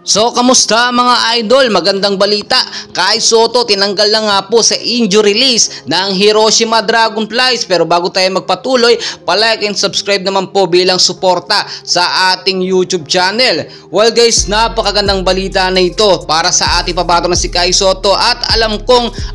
So, kamusta mga idol? Magandang balita. Kai Sotto tinanggal na nga po sa injury list ng Hiroshima Dragonflies. Pero bago tayo magpatuloy, palike and subscribe naman po bilang suporta sa ating YouTube channel. Well guys, napakagandang balita na ito para sa ating pabato na si Kai Sotto. At alam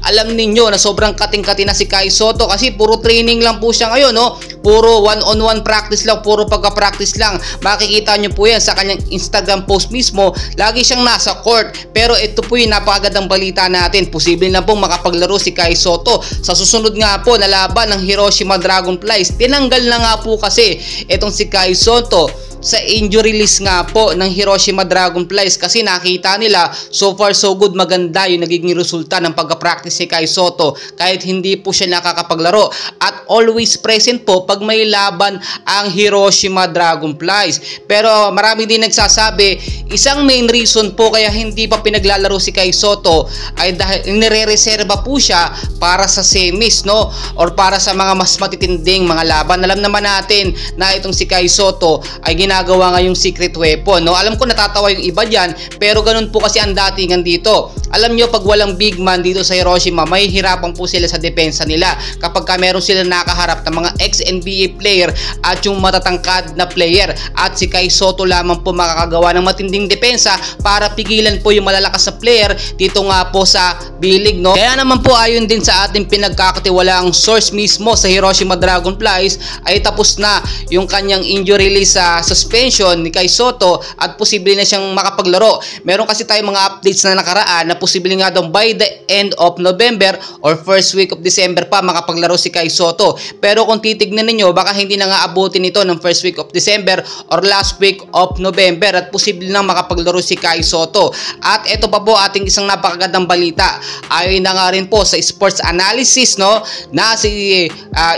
alam ninyo na sobrang kating-kati na si Kai Sotto kasi puro training lang po siya ngayon, no? Puro one-on-one practice lang, puro pagka-practice lang. Makikita nyo po yan sa kanyang Instagram post mismo. Lagi siyang nasa court. Pero ito po yung napakagandang balita natin. Posible na pong makapaglaro si Kai Sotto sa susunod nga po na laban ng Hiroshima Dragonflies. Tinanggal na nga po kasi itong si Kai Sotto sa injury list nga po ng Hiroshima Dragonflies kasi nakita nila so far so good, maganda yung nagiging resulta ng pagka-practice ni Kai Sotto kahit hindi po siya nakakapaglaro at always present po pag may laban ang Hiroshima Dragonflies. Pero marami din nagsasabi isang main reason po kaya hindi pa pinaglalaro si Kai Sotto ay dahil nire-reserva po siya para sa semis, no, or para sa mga mas matitinding mga laban. Alam naman natin na itong si Kai Sotto ay ginagawa nga yung secret weapon, no? Alam ko natatawa yung iba dyan, pero ganun po kasi ang datingan dito. Alam nyo, pag walang big man dito sa Hiroshima, may hirapan po sila sa depensa nila kapag meron sila nakaharap ng mga ex-NBA player at yung matatangkad na player, at si Kai Sotto lamang po makakagawa ng matinding depensa para pigilan po yung malalakas na player dito nga po sa bilig, no? Kaya naman po ayon din sa ating pinagkakatiwalaang source mismo sa Hiroshima Dragonflies ay tapos na yung kanyang injury list sa suspension ni Kai Sotto at posible na siyang makapaglaro. Meron kasi tayong mga updates na nakaraan na posible nga daw by the end of November or first week of December pa makapaglaro si Kai Sotto. Pero kung titignan ninyo, baka hindi na nga abutin ito ng first week of December or last week of November at posible na makapaglaro si Kai Sotto. At ito pa po ating isang napakagandang balita. Ayon na nga rin po sa sports analysis, no, na si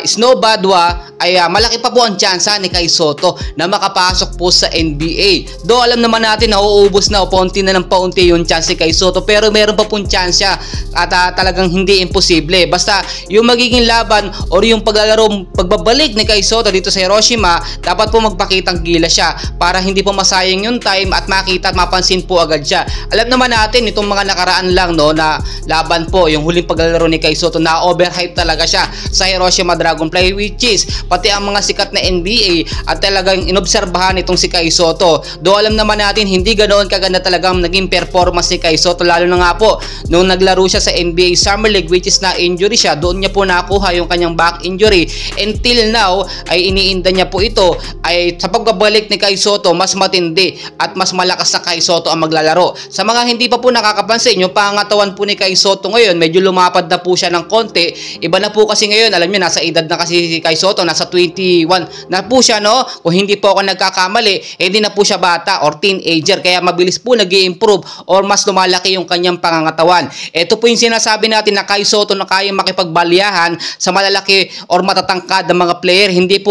Snow Badwa ay malaki pa po ang tsansa ni Kai Sotto na makapasok po sa NBA. Do alam naman natin na uubos na o paunti na ng paunti yung chance ni Kai Sotto, pero meron pa pong chance at talagang hindi imposible. Basta yung magiging laban or yung pagbabalik ni Kai Sotto dito sa Hiroshima, dapat po magpakitang gila siya para hindi po masayang yung time at makita at mapansin po agad siya. Alam naman natin itong mga nakaraan lang, no, na laban po, yung huling paglalaro ni Kai Sotto, na overhype talaga siya sa Hiroshima Dragonfly, which is pati ang mga sikat na NBA at talagang inobserbahan itong si Kai Sotto. Do alam naman natin hindi ganoon kaganda talagang naging performance ni Kai Sotto, lalo na nga po nung naglaro siya sa NBA Summer League, which is na injury siya. Doon niya po nakuha yung kanyang back injury. Until now ay iniinda niya po ito ay sa pagbabalik ni Kai Sotto mas matindi at mas malakas na Kai Sotto ang maglalaro. Sa mga hindi pa po nakakapansin, yung pangatawan po ni Kai Sotto ngayon medyo lumapad na po siya ng konti. Iba na po kasi ngayon, alam niyo nasa edad na kasi si Kai Sotto, nasa 21 na po siya, no? Kung hindi po ako nagkakamali, hindi na po siya bata or teenager, kaya mabilis po nag-i-improve or mas lumalaki yung kanyang pangangatawan. Ito po yung sinasabi natin na Kai Sotto na kayang makipagbalyahan sa malalaki or matatangkad na mga player. Hindi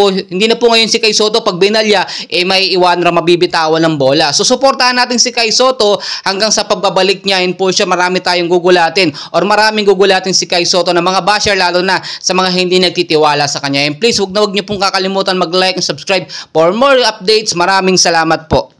na po ngayon si Kai Sotto pag binalya may iwan na mabibitawan ng bola. So suportahan natin si Kai Sotto hanggang sa pagbabalik niya. In po siya, marami tayong gugulatin or maraming gugulatin si Kai Sotto na mga basher, lalo na sa mga hindi nagtitiwala sa kanya. And please, huwag niyo pong kakalimutan mag-like and subscribe for more updates. Maraming salamat po.